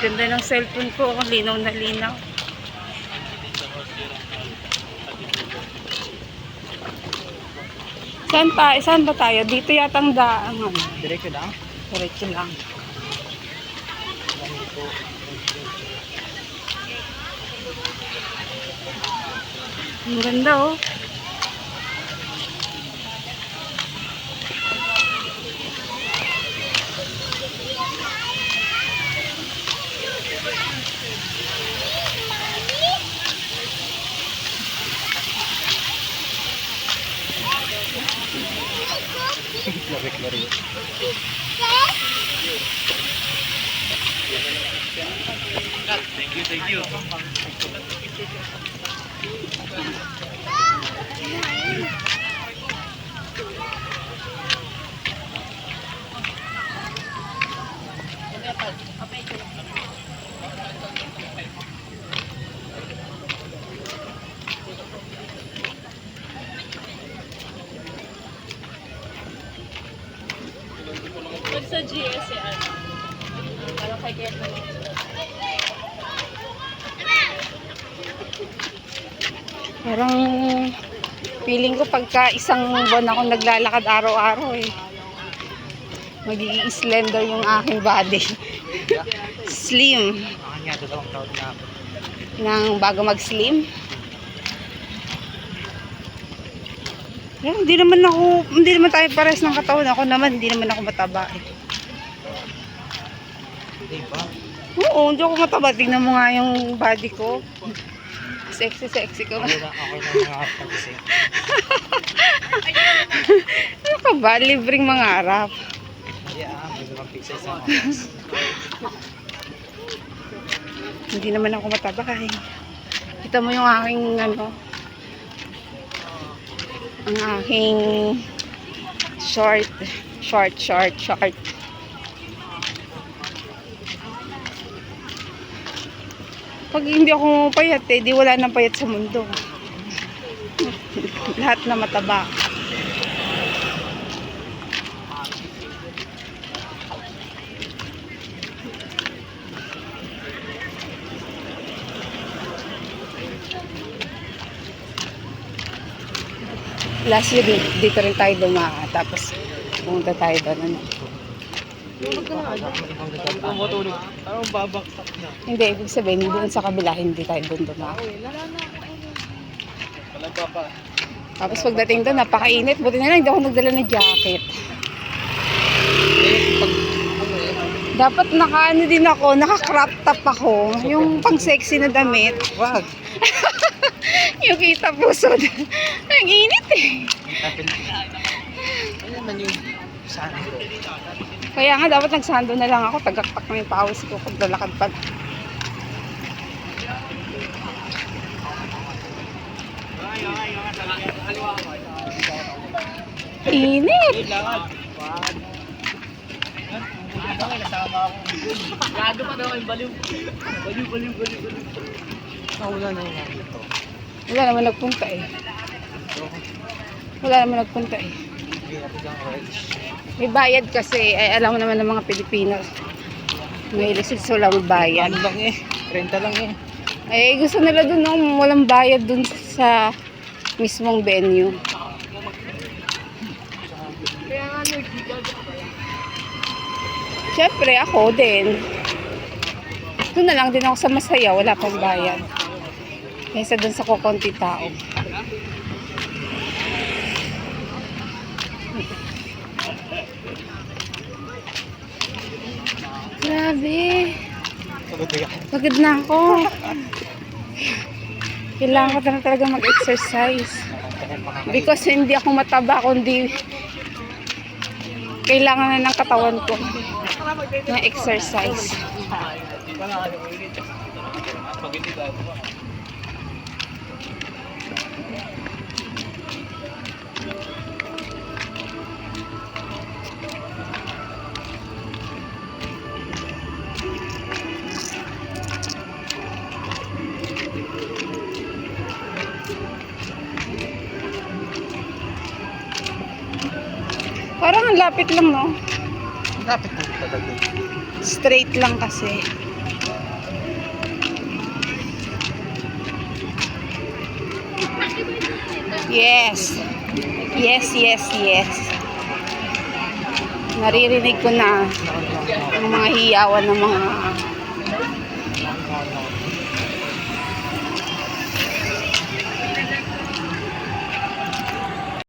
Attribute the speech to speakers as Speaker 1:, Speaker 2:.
Speaker 1: Ganda ng cellphone ko. Ang linaw na linaw. Saan ba tayo? Dito yatang daan.
Speaker 2: Diretso lang?
Speaker 1: Diretso lang. Ang ganda oh.
Speaker 2: Lari-lari. Thank you.
Speaker 1: Pag sa GS parang kay Keto. Parang feeling ko pagka isang buwan ako naglalakad araw-araw magiging slender yung aking body. Slim.
Speaker 2: Kanya, 2 taon na ako.
Speaker 1: Nang bago mag-slim. Pero hindi naman tayo pares ng katawan. Ako naman, hindi naman ako mataba
Speaker 2: Hindi ba?
Speaker 1: Oo, hindi ako mataba. Tingnan mo nga yung body ko. Sexy ko.
Speaker 2: Ako na mga pag-isip.
Speaker 1: Ano ka ba? Libreng mangarap.
Speaker 2: Yeah, gusto mag-pizza sa mga.
Speaker 1: Hindi naman ako mataba Kita mo yung aking ang aking short. Pag hindi ako payat di wala nang payat sa mundo. Lahat na mataba. Last year dito rin tayo dumaan. Tapos pumunta tayo doon.
Speaker 2: Parang babaksak na.
Speaker 1: Hindi, ibig sabihin, doon sa kabila, hindi tayo doon dumaan.
Speaker 2: Walang papa.
Speaker 1: Tapos pagdating doon, napakainit. Buti na lang, hindi ako nagdala ng jacket. Dapat naka-ano din ako, naka-crop top ako. Yung pang-sexy na damit.
Speaker 2: Wag!
Speaker 1: Yung kita pusod. Ang init
Speaker 2: Ano naman yung saan ko?
Speaker 1: Kaya nga, dapat nagsando na lang ako. Tagaktak na yung pawis ko kung lalakad pa. Init!
Speaker 2: Gago pa daw yung baliw. Baliw. Wala na yung ito.
Speaker 1: Wala naman nagpunta May bayad kasi. Ay, alam mo naman ng mga Pilipino. May lisilso lang bayad.
Speaker 2: Ano lang 30 lang
Speaker 1: Eh, gusto nila dun walang bayad dun sa mismong venue. Siyempre, ako din. Doon na lang din ako sa masaya. Wala pang bayad. Kaysa dun sa kukunti tao. Grabe. Pagod na ako. Kailangan ko na talaga mag-exercise. Because hindi ako mataba, kundi kailangan na ng katawan ko na exercise. Parang ang lapit lang, no?
Speaker 2: Lapit na talaga.
Speaker 1: Straight lang kasi. Yes. Yes, yes, yes. Naririnig ko na ang mga hiyawan ng mga